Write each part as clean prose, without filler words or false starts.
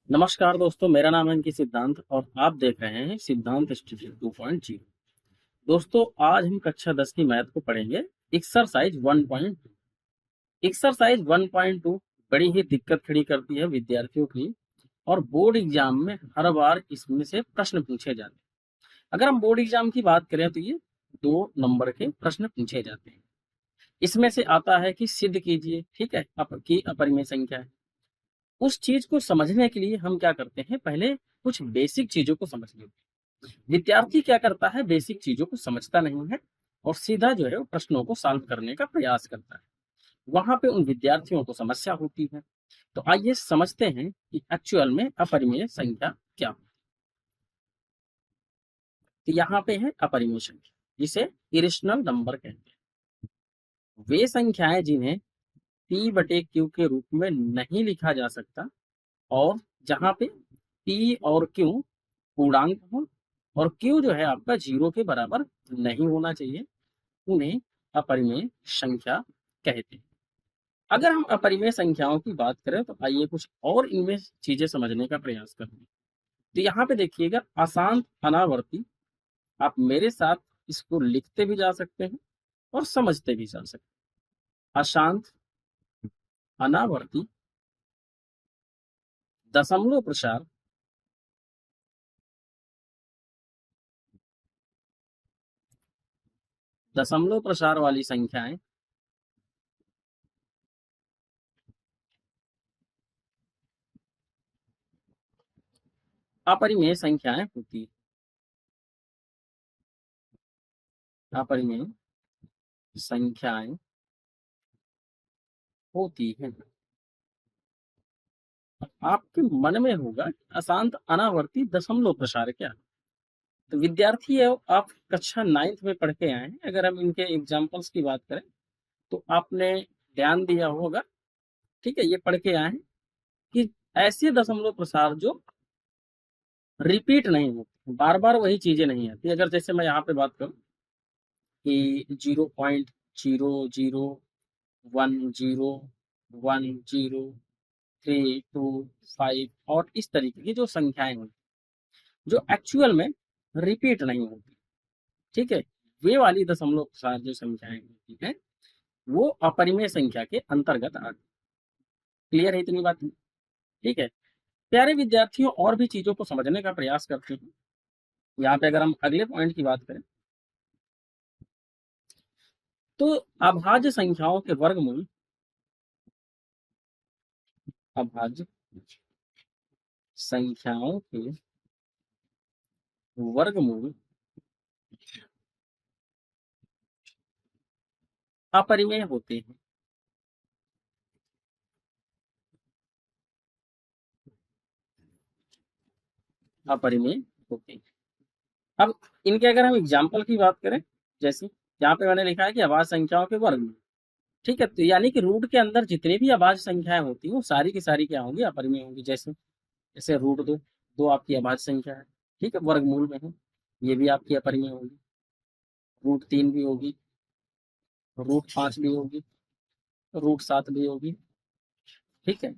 नमस्कार दोस्तों, मेरा नाम है अंकित सिद्धांत और आप देख रहे हैं सिद्धांत इंस्टीट्यूट 2.0। दोस्तों, आज हम कक्षा 10 की मैथ को पढ़ेंगे। एक्सरसाइज 1.2। एक्सरसाइज 1.2 बड़ी ही दिक्कत खड़ी करती है विद्यार्थियों की और बोर्ड एग्जाम में हर बार इसमें से प्रश्न पूछे जाते हैं। अगर हम बोर्ड एग्जाम की बात करें तो ये 2 नंबर के प्रश्न पूछे जाते हैं। इसमें से आता है कि सिद्ध कीजिए, ठीक है, की अपरिमेय संख्या है। उस चीज को समझने के लिए हम क्या करते हैं, पहले कुछ बेसिक चीजों को समझ लेते हैं। विद्यार्थी क्या करता है, बेसिक चीजों को समझता नहीं है और सीधा जो है वो प्रश्नों को सॉल्व करने का प्रयास करता है। वहां पे उन विद्यार्थियों को समस्या होती है। तो आइए समझते हैं कि एक्चुअल में अपरिमेय संख्या क्या है। तो यहाँ पे है अपरिमेय संख्या, जिसे इरेशनल नंबर कहते हैं। वे संख्याएं जिन्हें पी बटे क्यू के रूप में नहीं लिखा जा सकता और जहां पे पी और क्यू पूर्णांक हो और क्यू जो है आपका 0 के बराबर नहीं होना चाहिए, उन्हें अपरिमेय संख्या कहते हैं। अगर हम अपरिमेय संख्याओं की बात करें तो आइए कुछ और इनमें चीजें समझने का प्रयास करें। तो यहाँ पे देखिएगा, अशांत अनावर्ती, आप मेरे साथ इसको लिखते भी जा सकते हैं और समझते भी जा सकते हैं। अशांत अनावर्ती दशमलव प्रसार दशमलव प्रसार वाली संख्याएं अपरिमेय संख्याएं होती है। अपरिमेय संख्याएं होती हैं। आपके मन में होगा अशांत अनावर्ती दशमलव प्रसार क्या। तो विद्यार्थी है, आप कक्षा 9th में पढ़ के आए हैं। अगर हम इनके एग्जाम्पल्स की बात करें तो आपने ध्यान दिया होगा, ठीक है, ये पढ़ के आए हैं कि ऐसे दशमलव प्रसार जो रिपीट नहीं होते, बार बार वही चीजें नहीं आती। अगर जैसे मैं यहाँ पे बात करूं कि 0.00101032 और इस तरीके की जो संख्याएं होती, जो एक्चुअल में रिपीट नहीं होती, ठीक है, वे वाली दशमलव प्रसार जो संख्याएं होती हैं वो अपरिमेय संख्या के अंतर्गत आती। क्लियर है इतनी बात? ठीक है। प्यारे विद्यार्थियों, और भी चीजों को समझने का प्रयास करते हैं। यहाँ पे अगर हम अगले पॉइंट की बात करें तो अभाज्य संख्याओं के वर्गमूल, अभाज्य संख्याओं के वर्गमूल अपरिमेय होते हैं। अपरिमेय होते हैं। अब इनके अगर हम एग्जाम्पल की बात करें, जैसे यहाँ पे मैंने लिखा है कि अभाज्य संख्याओं के वर्गमूल, ठीक है, तो यानी कि रूट के अंदर जितनी भी अभाज्य संख्याएं होती हैं वो सारी की सारी क्या होंगी, अपरिमेय होंगी। जैसे जैसे रूट दो, दो आपकी अभाज्य संख्या है, ठीक है, वर्गमूल में है, ये भी आपकी अपरिमेय होगी। रूट 3 भी होगी, रूट 5 भी होगी, रूट 7 भी होगी, ठीक है,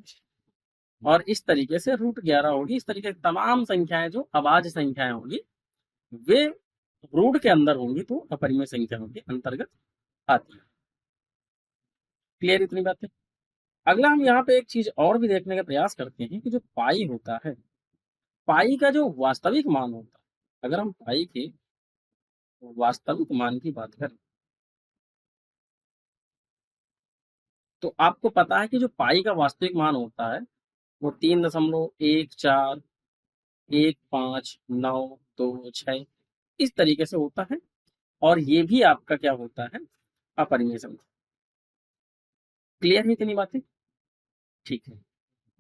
और इस तरीके से रूट 11 होगी। इस तरीके की तमाम संख्याएं जो अभाज्य संख्याएं होंगी वे रूट के अंदर होंगी तो अपरिमेय संख्याओं के अंतर्गत आती है। क्लियर इतनी बात है? अगला हम यहाँ पे एक चीज और भी देखने का प्रयास करते हैं कि जो पाई होता है, पाई का जो वास्तविक मान होता है, अगर हम पाई के वास्तविक मान की बात करें तो आपको पता है कि जो पाई का वास्तविक मान होता है वो 3.141592 इस तरीके से होता है और ये भी आपका क्या होता है, अपरिमेय संख्या। क्लियर है इतनी बातें? ठीक है।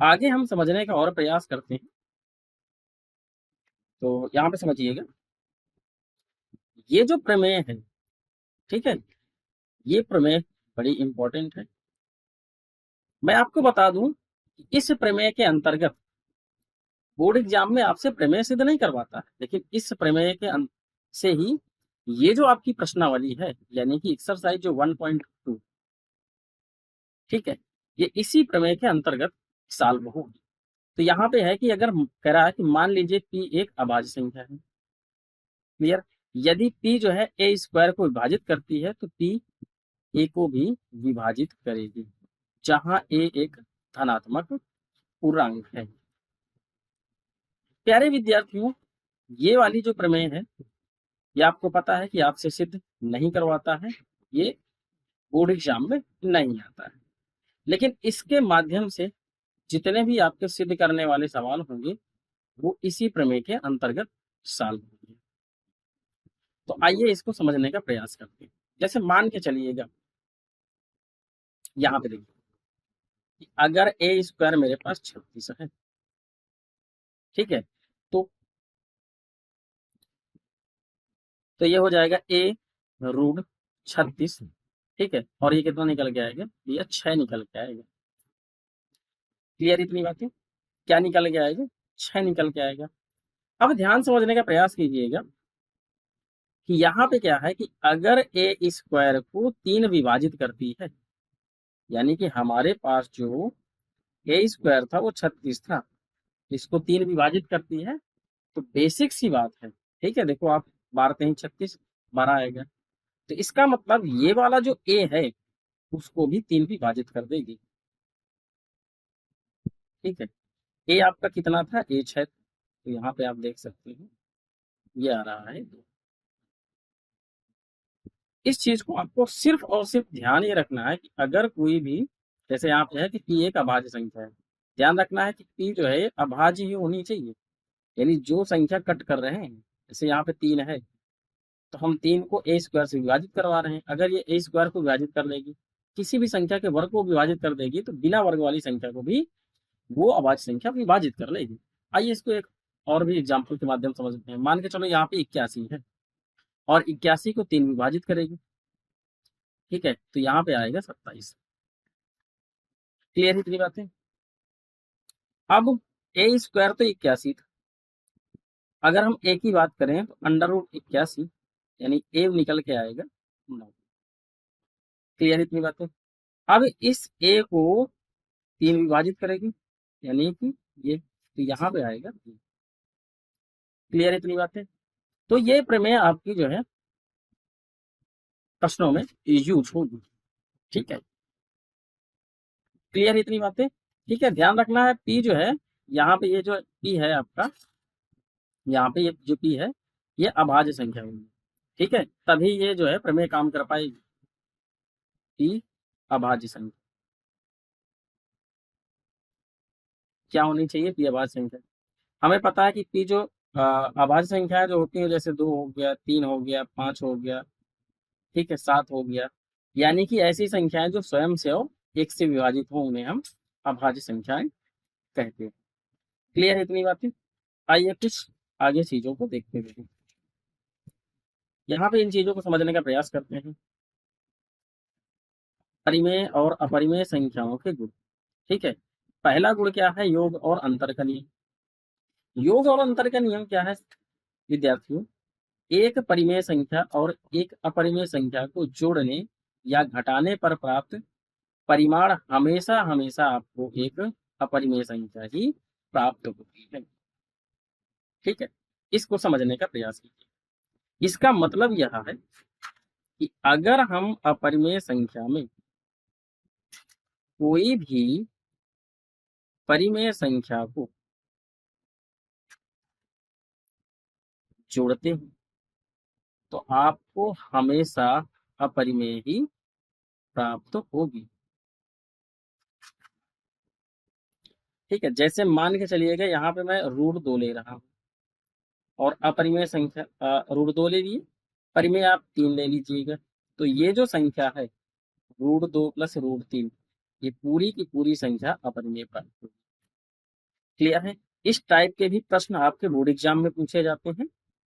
आगे हम समझने का और प्रयास करते हैं। तो यहाँ पे समझिएगा, ये जो प्रमेय है, ठीक है, ये प्रमेय बड़ी इंपॉर्टेंट है। मैं आपको बता दूं कि इस प्रमेय के अंतर्गत बोर्ड एग्जाम में आपसे प्रमेय सिद्ध नहीं करवाता है, लेकिन इस प्रमेय के से ही ये जो आपकी प्रश्नावली है, यानी कि एक्सरसाइज जो 1.2, ठीक है, ये इसी प्रमेय के अंतर्गत सॉल्व होगी। तो यहाँ पे है कि अगर कह रहा है कि मान लीजिए p एक अभाज्य संख्या है, क्लियर। यदि p जो है a स्क्वायर को विभाजित करती है तो p a को भी विभाजित करेगी, जहां a एक धनात्मक पूर्णांक है। प्यारे विद्यार्थियों, ये वाली जो प्रमेय है ये आपको पता है कि आपसे सिद्ध नहीं करवाता है, ये बोर्ड एग्जाम में नहीं आता है, लेकिन इसके माध्यम से जितने भी आपके सिद्ध करने वाले सवाल होंगे वो इसी प्रमेय के अंतर्गत सॉल्व होंगे। तो आइए इसको समझने का प्रयास करते हैं। जैसे मान के चलिएगा, यहाँ पे देखिए, अगर a स्क्वायर मेरे पास 36 है, ठीक है, तो ये हो जाएगा a√36, ठीक है, और ये कितना निकल के आएगा, ये 6 निकल के आएगा। क्लियर इतनी बातें? क्या निकल के आएगा, 6 निकल के आएगा। अब ध्यान समझने का प्रयास कीजिएगा कि यहाँ पे क्या है कि अगर a स्क्वायर को 3 विभाजित करती है, यानी कि हमारे पास जो a स्क्वायर था वो 36 था, इसको 3 विभाजित करती है, तो बेसिक सी बात है, ठीक है, देखो आप 12 × 36 12 आएगा, तो इसका मतलब ये वाला जो a है उसको भी 3 विभाजित कर देगी, ठीक है। a आपका कितना था, a 6, तो यहाँ पे आप देख सकते हैं ये आ रहा है 2। इस चीज को आपको सिर्फ और सिर्फ ध्यान ये रखना है कि अगर कोई भी, जैसे यहाँ पे है कि p एक अभाज्य संख्या है, ध्यान रखना है कि p जो है अभाज्य ही होनी चाहिए, यानी जो संख्या कट कर रहे हैं, जैसे यहाँ पे 3 है तो हम 3 को a स्क्वायर से विभाजित करवा रहे हैं, अगर ये a स्क्वायर को विभाजित कर लेगी, किसी भी संख्या के वर्ग को विभाजित कर देगी, तो बिना वर्ग वाली संख्या को भी वो अभाज्य संख्या विभाजित कर लेगी। आइए इसको एक और भी एग्जाम्पल के माध्यम से समझते हैं। मान के चलो यहाँ पे 81 है और 81 को 3 विभाजित करेगी, ठीक है, तो यहाँ पे आएगा 27। क्लियर है इतनी बातें? अब a स्क्वायर तो 81 था, अगर हम a की बात करें तो √81 यानी a निकल के आएगा 9। क्लियर इतनी बातें? अब इस a को 3 विभाजित करेगी, यानी कि ये, तो यहाँ पे आएगा 3। क्लियर इतनी बातें? तो ये प्रमेय आपकी जो है प्रश्नों में यूज होगी, ठीक है। क्लियर इतनी बातें? ठीक है, ध्यान रखना है p जो है, यहाँ पे ये जो p है आपका, यहाँ पे ये जो p है ये अभाज्य संख्या होगी, ठीक है, तभी ये जो है प्रमेय काम कर पाएगी। p अभाज्य संख्या क्या होनी चाहिए, p अभाज्य संख्या। हमें पता है कि p जो अभाज्य संख्या जो होती है, जैसे 2 हो गया, 3 हो गया, 5 हो गया, ठीक है, 7 हो गया, यानी कि ऐसी संख्याएं जो स्वयं से और 1 से विभाजित हो उन्हें हम अभाज्य संख्याएं कहते हैं। क्लियर है इतनी बातें? आइए कुछ आगे चीजों को देखते हुए यहाँ पे इन चीजों को समझने का प्रयास करते हैं। परिमेय और अपरिमेय संख्याओं के गुण, ठीक है। पहला गुण क्या है, योग और अंतर का नियम। योग और अंतर का नियम क्या है विद्यार्थियों, एक परिमेय संख्या और एक अपरिमेय संख्या को जोड़ने या घटाने पर प्राप्त परिमाण हमेशा हमेशा आपको एक अपरिमेय संख्या ही प्राप्त होती है, ठीक है। इसको समझने का प्रयास कीजिए। इसका मतलब यह है कि अगर हम अपरिमेय संख्या में कोई भी परिमेय संख्या को जोड़ते हैं तो आपको हमेशा अपरिमेय ही प्राप्त होगी, ठीक है। जैसे मान के चलिएगा यहाँ पे मैं √2 ले रहा हूँ और अपरिमेय संख्या √2 ले लिए, परिमेय आप 3 ले लीजिएगा, तो ये जो संख्या है √2 + √3 ये पूरी की पूरी संख्या अपरिमेय प्राप्त होगी। क्लियर है? इस टाइप के भी प्रश्न आपके बोर्ड एग्जाम में पूछे जाते हैं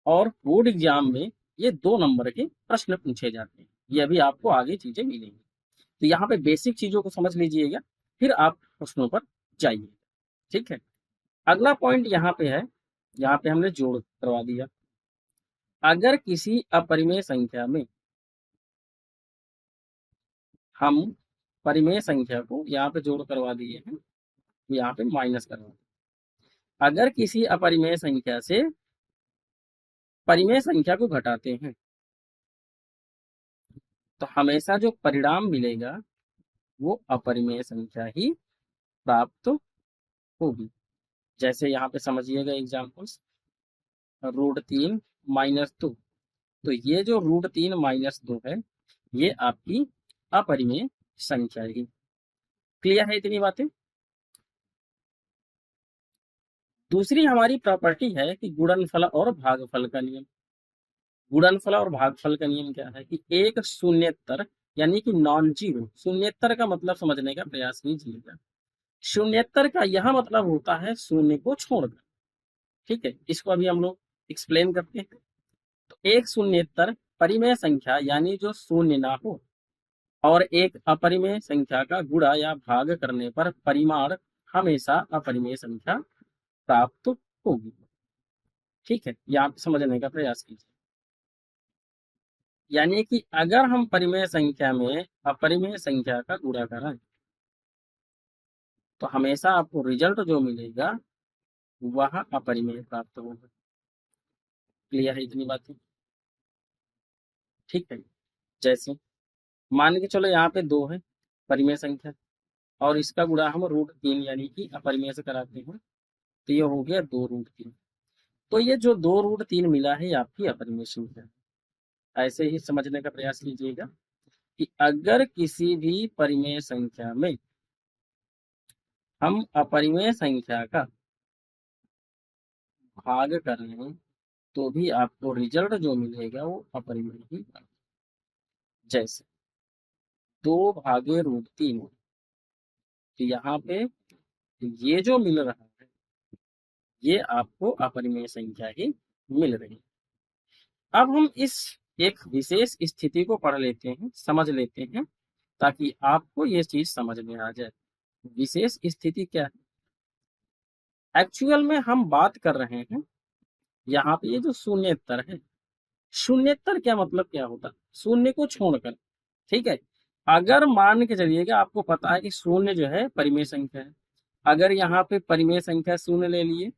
और बोर्ड एग्जाम में ये 2 नंबर के प्रश्न पूछे जाते हैं, ये अभी आपको आगे चीजें मिलेंगी। तो यहाँ पे बेसिक चीजों को समझ लीजिएगा, फिर आप प्रश्नों पर जाइए, ठीक है। अगला पॉइंट यहाँ पे है, यहाँ पे हमने जोड़ करवा दिया। अगर किसी अपरिमेय संख्या में हम परिमेय संख्या को यहाँ पे जोड़ करवा दिए हैं, यहाँ पे माइनस करवा दिए, अगर किसी अपरिमेय संख्या से परिमेय संख्या को घटाते हैं तो हमेशा जो परिणाम मिलेगा वो अपरिमेय संख्या ही प्राप्त होगी। जैसे यहाँ पे समझिएगा एग्जाम्पल्स, √3 -2, तो ये जो √3 - 2 है ये आपकी अपरिमेय संख्या है। क्लियर है इतनी बातें? दूसरी हमारी प्रॉपर्टी है कि गुणनफल और भागफल का नियम। गुणनफल और भागफल का नियम क्या है कि एक शून्येतर यानी कि नॉन जीरो, शून्येतर का मतलब समझने का प्रयास कीजिएगा। शून्येतर का यह मतलब होता है शून्य को छोड़कर। ठीक है, इसको अभी हम लोग एक्सप्लेन करते हैं। तो एक शून्येतर परिमेय संख्या यानी जो शून्य ना हो और एक अपरिमेय संख्या का गुणा या भाग करने पर परिमाण हमेशा अपरिमेय संख्या प्राप्त होगी। ठीक है, ये आप समझने का प्रयास कीजिए। यानी कि अगर हम परिमेय संख्या में अपरिमेय संख्या का गुणा करें तो हमेशा आपको रिजल्ट जो मिलेगा वह अपरिमेय प्राप्त होगा। क्लियर है इतनी बातें? ठीक है, जैसे मान के चलो यहाँ पे 2 है परिमेय संख्या और इसका गुणा हम √3 यानी कि अपरिमेय से कराते हैं तो ये हो गया 2√3। तो ये जो 2√3 मिला है ये आपकी अपरिमेय संख्या है। ऐसे ही समझने का प्रयास कीजिएगा कि अगर किसी भी परिमेय संख्या में हम अपरिमेय संख्या का भाग कर रहे हैं तो भी आपको रिजल्ट जो मिलेगा वो अपरिमेय ही होगा। जैसे 2/√3, तो यहाँ पे ये जो मिल रहा है ये आपको अपरिमेय संख्या ही मिल रही है। अब हम इस एक विशेष स्थिति को पढ़ लेते हैं, समझ लेते हैं ताकि आपको ये चीज समझ में आ जाए। विशेष स्थिति क्या है? एक्चुअल में हम बात कर रहे हैं यहाँ पे ये जो शून्येतर है, शून्येतर क्या मतलब क्या होता है? शून्य को छोड़कर। ठीक है, अगर मान के चलिएगा आपको पता है कि शून्य जो है परिमेय संख्या है, अगर यहाँ पे परिमेय संख्या शून्य ले लिए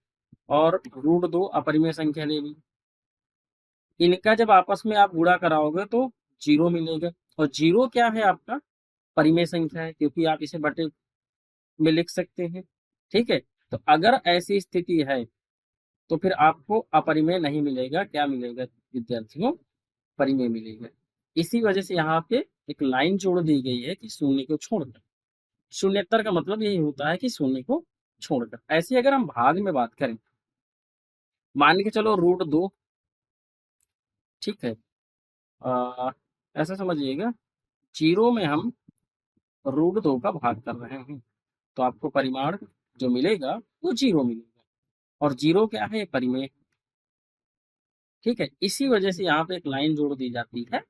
और √2 अपरिमेय संख्या ले ली, इनका जब आपस में आप गुणा कराओगे तो 0 मिलेगा। और 0 क्या है? आपका परिमेय संख्या है क्योंकि आप इसे बटे में लिख सकते हैं। ठीक है, तो अगर ऐसी स्थिति है तो फिर आपको अपरिमेय नहीं मिलेगा, क्या मिलेगा विद्यार्थियों? परिमेय मिलेगा। इसी वजह से यहाँ पे एक लाइन जोड़ दी गई है कि शून्य को छोड़कर। शून्येतर का मतलब यही होता है कि शून्य को छोड़कर। ऐसे अगर हम भाग में बात करें, मान के चलो √2, ठीक है, ऐसा समझिएगा 0 में हम √2 का भाग कर रहे हैं तो आपको परिमाण जो मिलेगा वो 0 मिलेगा। और 0 क्या है? परिमेय। ठीक है, इसी वजह से यहाँ पे एक लाइन जोड़ दी जाती है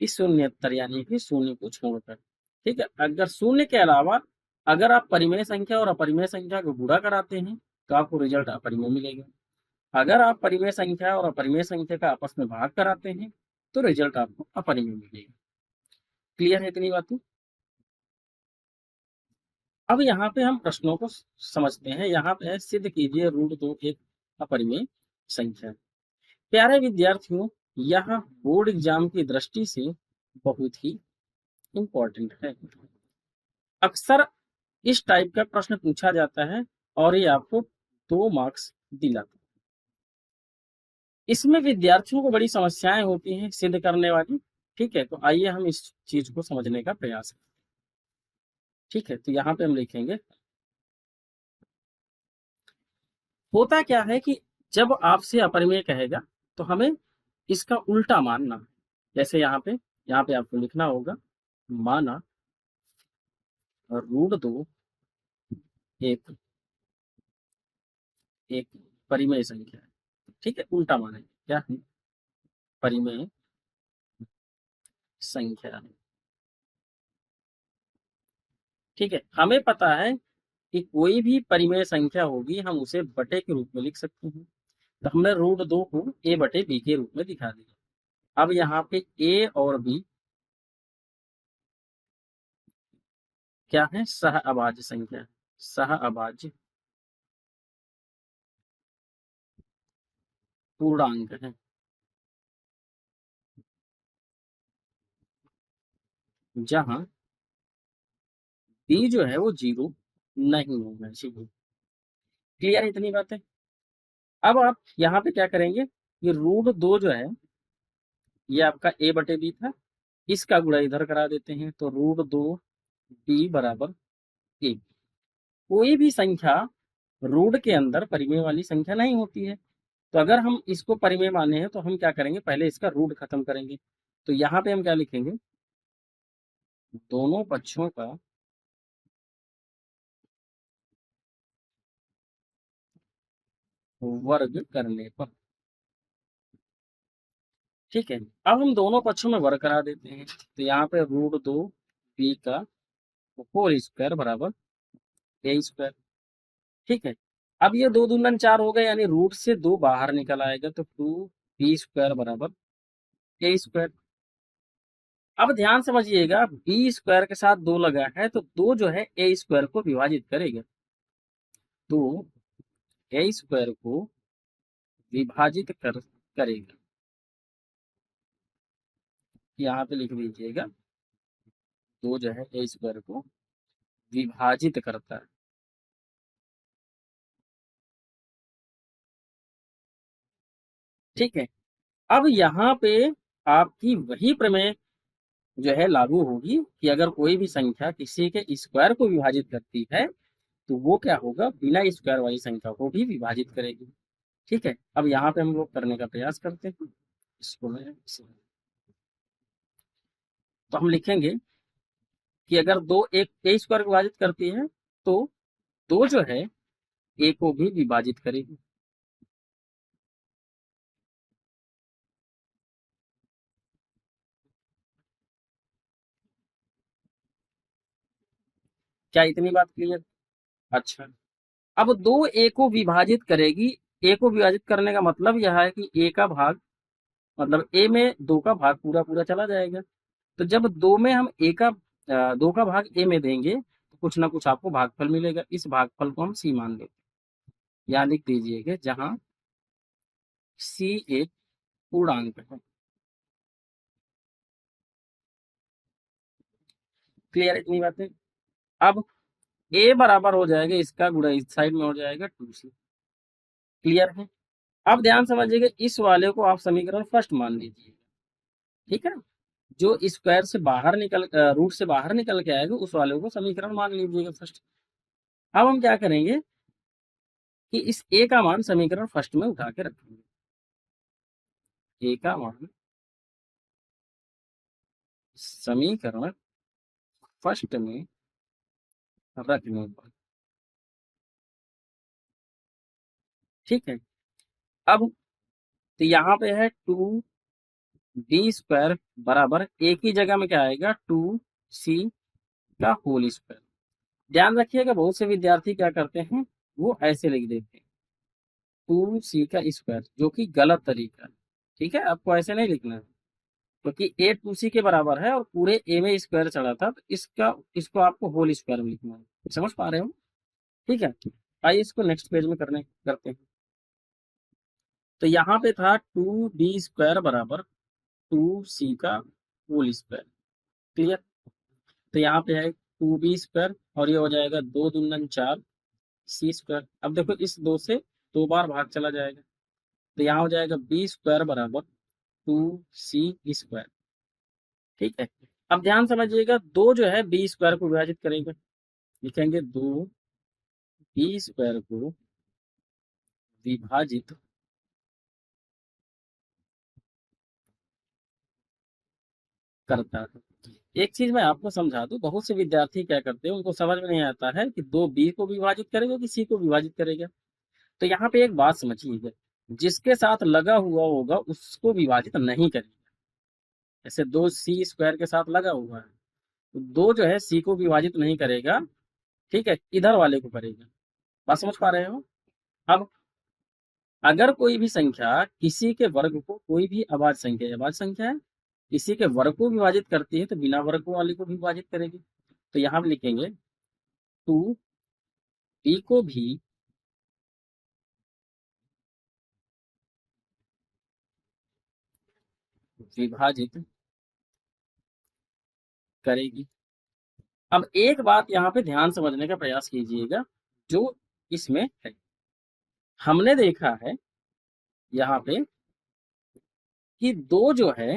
कि शून्येतर यानी कि शून्य को छोड़कर। ठीक है, अगर शून्य के अलावा अगर आप परिमेय संख्या और अपरिमेय संख्या को गुणा कराते हैं तो आपको रिजल्ट अपरिमेय मिलेगा। अगर आप परिमेय संख्या और अपरिमेय संख्या का आपस में भाग कराते हैं तो रिजल्ट आपको अपरिमेय मिलेगा। क्लियर है इतनी बातें? अब यहाँ पे हम प्रश्नों को समझते हैं। यहाँ पे सिद्ध कीजिए √2 एक अपरिमेय संख्या। प्यारे विद्यार्थियों, यह बोर्ड एग्जाम की दृष्टि से बहुत ही इंपॉर्टेंट है। अक्सर इस टाइप का प्रश्न पूछा जाता है और ये आपको 2 मार्क्स दिलाता है। इसमें विद्यार्थियों को बड़ी समस्याएं होती हैं सिद्ध करने वाली। ठीक है, तो आइए हम इस चीज को समझने का प्रयास करें। ठीक है, तो यहाँ पे हम लिखेंगे, होता क्या है कि जब आपसे अपरिमेय कहेगा तो हमें इसका उल्टा मानना है। जैसे यहाँ पे आपको लिखना होगा, माना √2 एक एक परिमेय संख्या है। ठीक है, उल्टा मानेंगे, क्या है? परिमेय संख्या है। ठीक है, हमें पता है कि कोई भी परिमेय संख्या होगी हम उसे बटे के रूप में लिख सकते हैं। तो हमने √2 को a/b के रूप में दिखा दिया। अब यहाँ पे a और b क्या है? सह अभाज्य संख्या, सह अभाज्य पूर्णांक है, जहां बी जो है वो 0 नहीं होगा। क्लियर है इतनी बातें? अब आप यहाँ पे क्या करेंगे, ये √2 जो है ये आपका a/b था, इसका गुणा इधर करा देते हैं, तो √2b बराबर a। कोई भी संख्या रूट के अंदर परिमेय वाली संख्या नहीं होती है, तो अगर हम इसको परिमेय माने हैं तो हम क्या करेंगे, पहले इसका रूट खत्म करेंगे। तो यहाँ पे हम क्या लिखेंगे, दोनों पक्षों का वर्ग करने पर। ठीक है, अब हम दोनों पक्षों में वर्ग करा देते हैं, तो यहाँ पे √2b का होल स्क्वायर बराबर a²। ठीक है, अब ये 2×2 हो गए, यानी रूट से 2 बाहर निकल आएगा, तो 2b² बराबर a²। अब ध्यान समझिएगा, b² के साथ 2 लगा है, तो 2 जो है a² को विभाजित करेगा, तो a² को विभाजित करेगा। यहाँ पे लिख दीजिएगा, 2 जो है a² को विभाजित करता है। ठीक है, अब यहाँ पे आपकी वही प्रमेय जो है लागू होगी कि अगर कोई भी संख्या किसी के स्क्वायर को विभाजित करती है तो वो क्या होगा, बिना स्क्वायर वाली संख्या को भी विभाजित करेगी। ठीक है, अब यहाँ पे हम लोग करने का प्रयास करते हैं इसको मैं, तो हम लिखेंगे कि अगर 2 एक a² को विभाजित करती है तो 2 जो है a को भी विभाजित करेगी। क्या इतनी बात क्लियर? अच्छा, अब 2 a को विभाजित करेगी, a को विभाजित करने का मतलब यह है कि a का भाग, मतलब a में 2 का भाग पूरा पूरा चला जाएगा। तो जब 2 में हम 2 का भाग a में देंगे तो कुछ ना कुछ आपको भागफल मिलेगा, इस भागफल को हम c मान लेते हैं। यहाँ लिख दीजिएगा, जहां c एक पूर्णांक है। क्लियर इतनी बातें? अब a बराबर हो जाएगा, इसका गुणा इस साइड में हो जाएगा 2c। क्लियर है? अब ध्यान समझिएगा, इस वाले को आप समीकरण फर्स्ट मान लीजिए। ठीक है, जो स्क्वायर से बाहर निकल रूट से बाहर निकल के आएगा उस वाले को समीकरण मान लीजिएगा फर्स्ट। अब हम क्या करेंगे कि इस a का मान समीकरण फर्स्ट में उठा के रखेंगे, a का मान समीकरण फर्स्ट में रखने पर। ठीक है, अब तो यहाँ पे है 2b² बराबर a की जगह में क्या आएगा, 2c का होल स्क्वायर। ध्यान रखिएगा, बहुत से विद्यार्थी क्या करते हैं, वो ऐसे लिख देते हैं 2c का स्क्वायर, जो कि गलत तरीका है। ठीक है, आपको ऐसे नहीं लिखना है, क्योंकि a 2c के बराबर है और पूरे a में स्क्वायर चढ़ा था, तो इसको आपको होल स्क्वायर में लिखना है। समझ पा रहे हो? ठीक है, आइए इसको नेक्स्ट पेज में करते हैं। तो यहाँ पे था 2b² बराबर 2c का होल स्क्वायर। क्लियर? तो यहाँ पे है 2b² और ये हो जाएगा 2×4 c²। अब देखो, इस 2 से 2 बार भाग चला जाएगा, तो यहाँ हो जाएगा b² बराबर 2c²। ठीक है, अब ध्यान समझिएगा, 2 जो है b² को विभाजित करेंगे, लिखेंगे 2b² को विभाजित करता है। एक चीज मैं आपको समझा दूं, बहुत से विद्यार्थी क्या करते हैं, उनको समझ में नहीं आता है कि 2b को विभाजित करेगा कि c को विभाजित करेगा। तो यहाँ पे एक बात समझिएगा, जिसके साथ लगा हुआ होगा उसको विभाजित नहीं करेगा। जैसे 2c² के साथ लगा हुआ है, तो 2 जो है c को विभाजित नहीं करेगा, ठीक है, इधर वाले को करेगा। बात समझ पा रहे हो? अब अगर कोई भी संख्या किसी के वर्ग को, कोई भी अभाज्य संख्या है, किसी के वर्ग को विभाजित करती है तो बिना वर्ग वाले को भी विभाजित करेगी। तो यहाँ हम लिखेंगे 2b को भी विभाजित करेगी। अब एक बात यहाँ पे ध्यान समझने का प्रयास कीजिएगा जो इसमें है। हमने देखा है यहाँ पे कि 2 जो है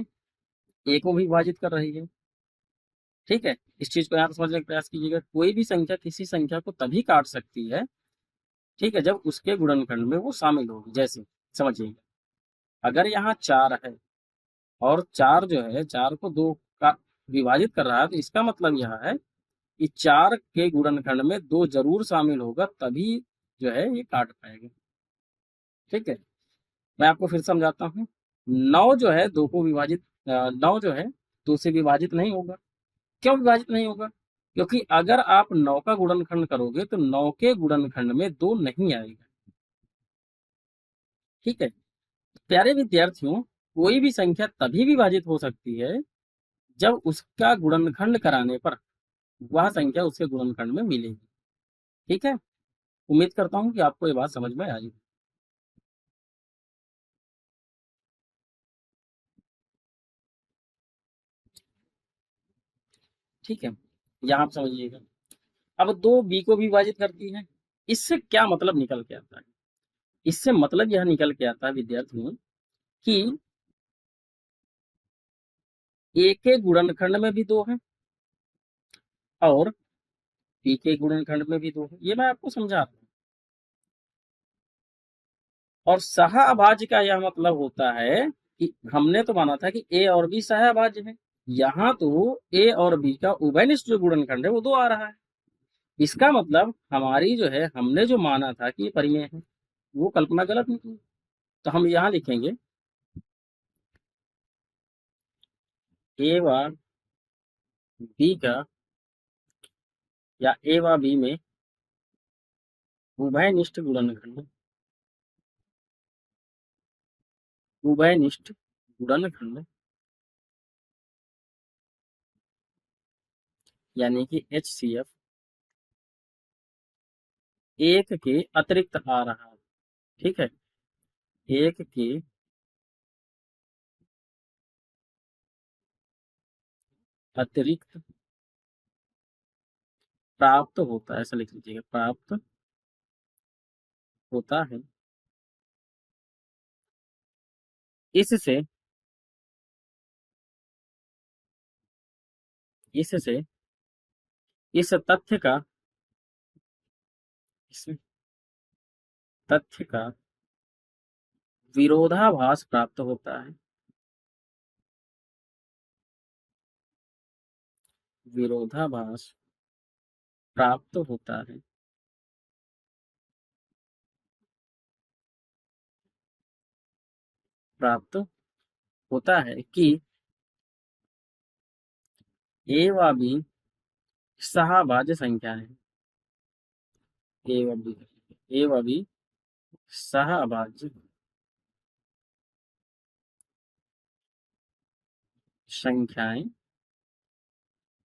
ए को भी विभाजित कर रही है। ठीक है, इस चीज को यहाँ पे समझने का प्रयास कीजिएगा। कोई भी संख्या किसी संख्या को तभी काट सकती है, ठीक है, जब उसके गुणनखंड में वो शामिल होगी। जैसे समझिएगा, अगर यहाँ 4 है और 4 जो है 4 को 2 का विभाजित कर रहा है, तो इसका मतलब यह है कि 4 के गुणनखंड में 2 जरूर शामिल होगा, तभी जो है ये काट पाएगा। ठीक है, मैं आपको फिर समझाता हूँ। 9 जो है 2 को विभाजित 9 जो है 2 से विभाजित नहीं होगा। क्यों विभाजित नहीं होगा? क्योंकि अगर आप 9 का गुणनखंड करोगे तो 9 के गुणनखंड में 2 नहीं आएगा। ठीक है, प्यारे विद्यार्थियों, कोई भी संख्या तभी विभाजित हो सकती है जब उसका गुणनखंड कराने पर वह संख्या उसके गुणनखंड में मिलेगी। ठीक है, उम्मीद करता हूं कि आपको ये बात समझ में आई। ठीक है, यहां आप समझिएगा। अब 2 बी को भी विभाजित करती है। इससे क्या मतलब निकल के आता है? इससे मतलब यह निकल के आता है विद्यार्थियों कि ए के गुणनखंड में भी 2 है और बी के गुणनखंड में भी 2 है। ये मैं आपको समझा रहा हूं। और सहाअभाज्य का यह मतलब होता है कि हमने तो माना था कि ए और बी सहाअभाज्य है। यहाँ तो ए और बी का उभयनिष्ठ जो गुणनखंड है वो 2 आ रहा है। इसका मतलब हमारी जो है, हमने जो माना था कि ये परिमेय है, वो कल्पना गलत निकली। तो हम यहाँ लिखेंगे ए व बी का या ए व बी में उभयनिष्ठ गुणनखंड, उभयनिष्ठ गुणनखंड यानी कि HCF एक के अतिरिक्त आ रहा है। ठीक है, एक के अतिरिक्त प्राप्त होता है, ऐसा लिख लीजिएगा, प्राप्त होता है। इससे इससे इस इस तथ्य का विरोधाभास प्राप्त होता है। विरोधाभास प्राप्त होता है। प्राप्त होता है कि ए व बी सहाभाज्य संख्या है। ए व बी ए व बी सहाभाज्य संख्याएं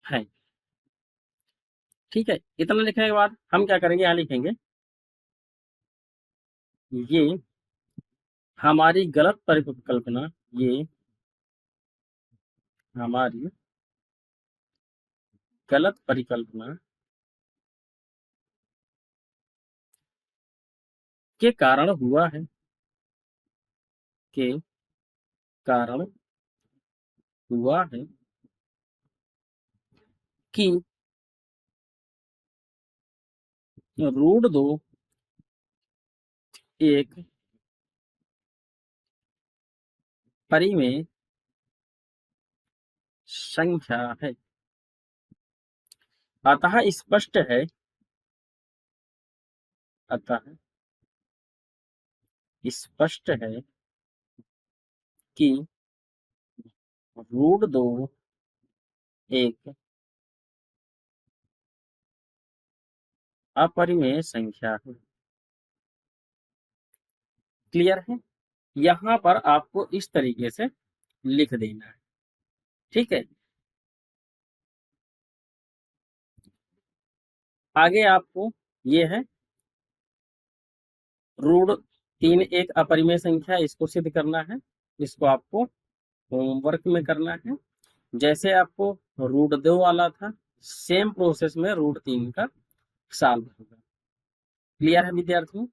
हैं। ठीक है, इतना लिखने के बाद हम क्या करेंगे, यहाँ लिखेंगे ये हमारी गलत परिकल्पना, ये हमारी गलत परिकल्पना के कारण हुआ है, के कारण हुआ है कि √2 एक परिमेय संख्या है। अतः स्पष्ट है, अतः स्पष्ट है कि √2 एक अपरिमेय संख्या है। क्लियर है? यहाँ पर आपको इस तरीके से लिख देना है। ठीक है, आगे आपको ये है √3 एक अपरिमेय संख्या, इसको सिद्ध करना है। इसको आपको होमवर्क में करना है। जैसे आपको रूट 2 वाला था, सेम प्रोसेस में रूट 3 का सॉल्व होगा। क्लियर है विद्यार्थियों?